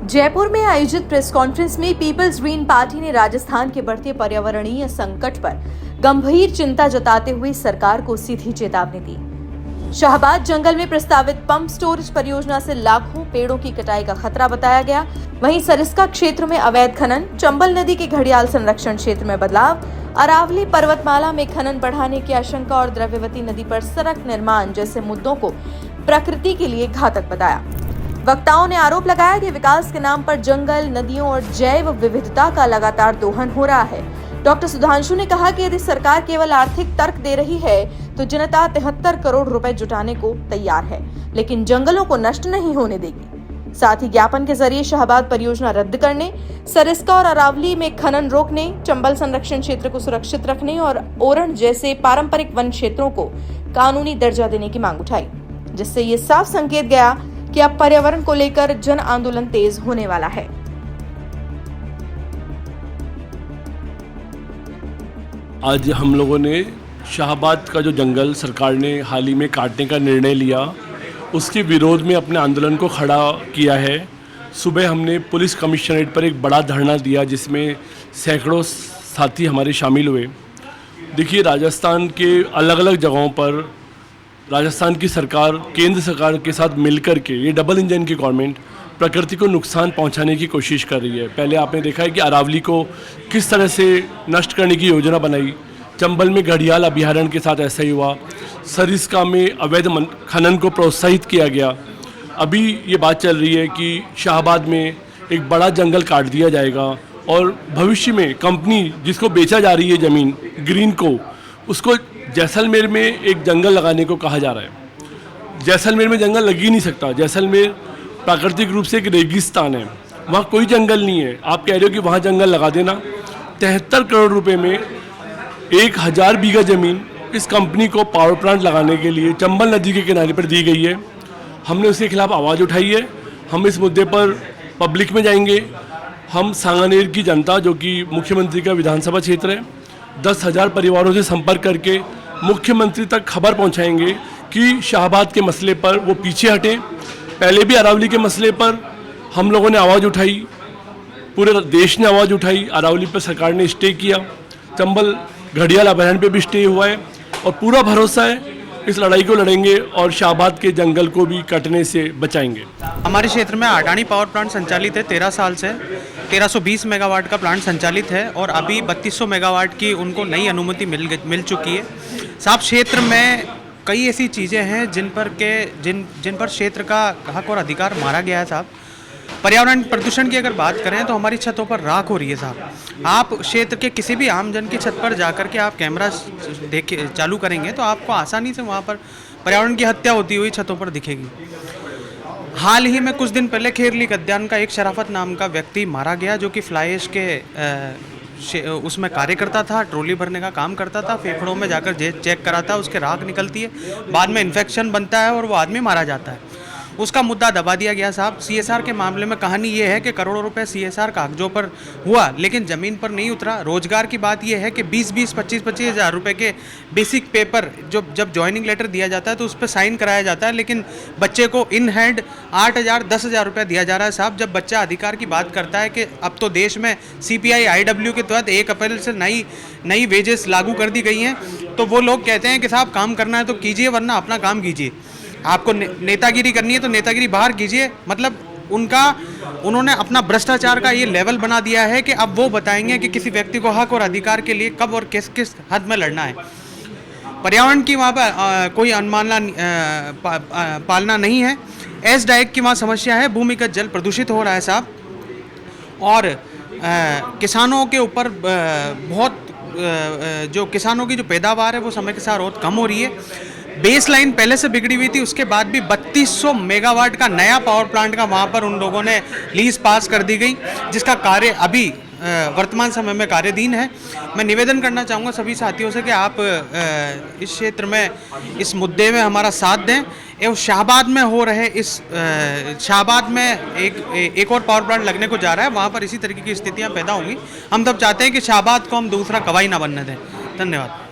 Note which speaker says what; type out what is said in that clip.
Speaker 1: जयपुर में आयोजित press conference में पीपल्स ग्रीन पार्टी ने राजस्थान के बढ़ते पर्यावरणीय संकट पर गंभीर चिंता जताते हुए सरकार को सीधी चेतावनी दी। शाहबाद जंगल में प्रस्तावित पंप स्टोरेज परियोजना से लाखों पेड़ों की कटाई का खतरा बताया गया। वहीं सरिस्का क्षेत्र में अवैध खनन, चंबल नदी के घड़ियाल संरक्षण क्षेत्र में बदलाव, अरावली पर्वतमाला में खनन बढ़ाने की आशंका और द्रव्यवती नदी पर सड़क निर्माण जैसे मुद्दों को प्रकृति के लिए घातक बताया। वक्ताओं ने आरोप लगाया कि विकास के नाम पर जंगल, नदियों और जैव विविधता का लगातार दोहन हो रहा है। डॉक्टर सुधांशु ने कहा कि यदि सरकार केवल आर्थिक तर्क दे रही है तो जनता 73 करोड़ रुपए जुटाने को तैयार है, लेकिन जंगलों को नष्ट नहीं होने देगी। साथ ही ज्ञापन के जरिए शाहबाद परियोजना रद्द करने, सरिस्का और अरावली में खनन रोकने, चंबल संरक्षण क्षेत्र को सुरक्षित रखने और ओरण जैसे पारंपरिक वन क्षेत्रों को कानूनी दर्जा देने की मांग उठाई, जिससे ये साफ संकेत गया कि अब पर्यावरण को लेकर जन आंदोलन तेज होने वाला है।
Speaker 2: आज हम लोगों ने शाहबाद का जो जंगल सरकार ने हाल ही में काटने का निर्णय लिया, उसके विरोध में अपने आंदोलन को खड़ा किया है। सुबह हमने पुलिस कमिश्नरेट पर एक बड़ा धरना दिया, जिसमें सैकड़ों साथी हमारे शामिल हुए। देखिए, राजस्थान के अलग अलग जगहों पर राजस्थान की सरकार केंद्र सरकार के साथ मिलकर के, ये डबल इंजन की गवर्नमेंट प्रकृति को नुकसान पहुंचाने की कोशिश कर रही है। पहले आपने देखा है कि अरावली को किस तरह से नष्ट करने की योजना बनाई, चंबल में घड़ियाल अभयारण्य के साथ ऐसा ही हुआ, सरिस्का में अवैध खनन को प्रोत्साहित किया गया। अभी ये बात चल रही है कि शाहबाद में एक बड़ा जंगल काट दिया जाएगा और भविष्य में कंपनी जिसको बेचा जा रही है ज़मीन ग्रीन को, उसको जैसलमेर में एक जंगल लगाने को कहा जा रहा है। जैसलमेर में जंगल लग ही नहीं सकता। जैसलमेर प्राकृतिक रूप से एक रेगिस्तान है, वहाँ कोई जंगल नहीं है। आप कह रहे हो कि वहाँ जंगल लगा देना। 73 करोड़ रुपए में 1000 बीघा ज़मीन इस कंपनी को पावर प्लांट लगाने के लिए चंबल नदी के किनारे पर दी गई है। हमने उसके खिलाफ आवाज़ उठाई है। हम इस मुद्दे पर पब्लिक में जाएंगे। हम सांगानेर की जनता, जो कि मुख्यमंत्री का विधानसभा क्षेत्र है, 10,000 परिवारों से संपर्क करके मुख्यमंत्री तक खबर पहुंचाएंगे कि शाहबाद के मसले पर वो पीछे हटें। पहले भी अरावली के मसले पर हम लोगों ने आवाज़ उठाई, पूरे देश ने आवाज़ उठाई। अरावली पर सरकार ने स्टे किया, चंबल घड़ियाल अभयारण्य पे भी स्टे हुआ है और पूरा भरोसा है इस लड़ाई को लड़ेंगे और शाहबाद के जंगल को भी कटने से बचाएंगे।
Speaker 3: हमारे क्षेत्र में अडानी पावर प्लांट संचालित है 13 साल से। 1320 मेगावाट का प्लांट संचालित है और अभी 3200 मेगावाट की उनको नई अनुमति मिल चुकी है। साहब, क्षेत्र में कई ऐसी चीज़ें हैं जिन पर क्षेत्र का हक और अधिकार मारा गया है। साहब, पर्यावरण प्रदूषण की अगर बात करें तो हमारी छतों पर राख हो रही है। साहब, आप क्षेत्र के किसी भी आमजन की छत पर जाकर के आप कैमरा चालू करेंगे तो आपको आसानी से वहाँ पर पर्यावरण की हत्या होती हुई छतों पर दिखेगी। हाल ही में कुछ दिन पहले खेरली गद्यान का एक शराफत नाम का व्यक्ति मारा गया, जो कि फ्लाई ऐश के उसमें कार्य करता था, ट्रॉली भरने का काम करता था। फेफड़ों में जाकर चेक कराता है, उसके राख निकलती है, बाद में इन्फेक्शन बनता है और वो आदमी मारा जाता है। उसका मुद्दा दबा दिया गया। साहब, सीएसआर के मामले में कहानी ये है कि करोड़ों रुपए सीएसआर कागजों पर हुआ, लेकिन ज़मीन पर नहीं उतरा। रोजगार की बात ये है कि 20-20, 25-25 हज़ार रुपये के बेसिक पेपर जब ज्वाइनिंग लेटर दिया जाता है तो उस पर साइन कराया जाता है, लेकिन बच्चे को इन हैंड 8,000, 10,000 रुपये दिया जा रहा है। साहब, जब बच्चा अधिकार की बात करता है कि अब तो देश में CPI IW के तहत 1 अप्रैल से नई वेजेस लागू कर दी गई हैं, तो वो लोग कहते हैं कि साहब काम करना है तो कीजिए, वरना अपना काम कीजिए। आपको नेतागिरी करनी है तो नेतागिरी बाहर कीजिए। मतलब उन्होंने अपना भ्रष्टाचार का ये लेवल बना दिया है कि अब वो बताएंगे कि किसी व्यक्ति को हक और अधिकार के लिए कब और किस हद में लड़ना है। पर्यावरण की वहाँ पर कोई अनुमानना पालना नहीं है। एस डाइट की वहाँ समस्या है। भूमिगत जल प्रदूषित हो रहा है साहब, और किसानों के ऊपर बहुत जो किसानों की जो पैदावार है वो समय के साथ बहुत कम हो रही है। बेस लाइन पहले से बिगड़ी हुई थी, उसके बाद भी 3200 मेगावाट का नया पावर प्लांट का वहाँ पर उन लोगों ने लीज पास कर दी गई, जिसका कार्य अभी वर्तमान समय में कार्याधीन है। मैं निवेदन करना चाहूँगा सभी साथियों से कि आप इस क्षेत्र में इस मुद्दे में हमारा साथ दें एवं शाहबाद में हो रहे शाहबाद में एक और पावर प्लांट लगने को जा रहा है, वहाँ पर इसी तरीके की स्थितियाँ पैदा होंगी। हम तब चाहते हैं कि शाहबाद को हम दूसरा कवाई ना बनने दें। धन्यवाद।